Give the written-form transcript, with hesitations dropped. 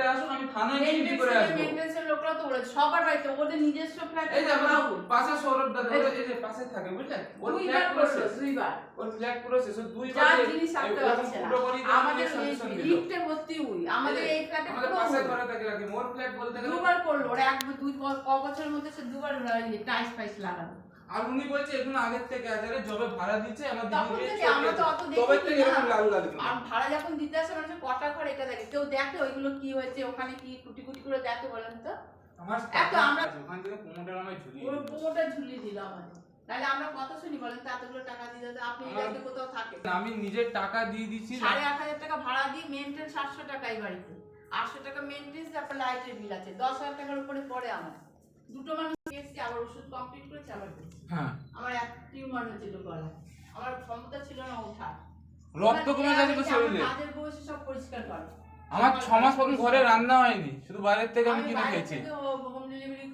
4টে আসুন, আমি থানায় গিয়ে ডিউটি করে আসবো। মেইনটেন্সের লোকরা তো বলে সবার বাড়িতে ওদের নিজস্ব ফ্ল্যাট। এই যে আমার পাশে সৌরভ দাদা, এই যে পাশে থাকে বুঝলেন, ওর ফ্ল্যাট পুরো শেষ, ওর ফ্ল্যাট পুরো শেষ, ও দুইবার যা জিনিস রাখতে পারছে না। আমাদের লিফটে ভর্তি হই, আমাদের এই ফ্ল্যাটে আমাদের পাশে ঘরে থাকে রাখি, মোর ফ্ল্যাট বলতে গেলে দুবার করলো ওরা, এক দুই বছরের মধ্যে সে দুবার টাইলস ফাইলস লাগানো। আর উনি বলছে এগুলো আগের থেকে আছে, আরে জবে ভাড়া দিচ্ছে আমার তখন দিদি থেকে আমরা তো অত তবে দেখি থেকে না। এরকম লাল লাল আর ভাড়া যখন দিতে আসে মানুষ কটা ঘর এটা দেখে, কেউ দেখে ওইগুলো কি হয়েছে ওখানে কি কুটি কুটি করে দেখে বলেন তো। আমার এত আমরা ওখান থেকে 15টা আমায় ঝুলিয়ে ওর বউটা ঝুলিয়ে দিল আমাদের, তাহলে আমরা কত শুনি বলেন তো, এতগুলো টাকা দিয়ে দিতে আপনি এই বাড়িতে কোথাও থাকে। আমি নিজের টাকা দিয়ে দিচ্ছি, 8,500 টাকা ভাড়া দিই, মেইনটেন্স 700 টাকা এই বাড়িতে, 800 টাকা মেইনটেন্স, তারপর লাইটের বিল আছে, 10,000 টাকার উপরে পড়ে আমার। দুটো মানুষ এসেছি, আবার ওষুধ কমপ্লিট করেছে আবার দিচ্ছি। হ্যাঁ আমার এক টিউমার হয়েছিল গলায়, আমার ক্ষমতা ছিল না ওঠার, রক্ত কমে যাচ্ছে তো শরীরে। কাজের বয়সে সব পরিষ্কার করে। আমার 6 মাস পর্যন্ত ঘরে রান্না হয়নি, শুধু বাইরের থেকে আমি কিনে খেয়েছি। Home delivery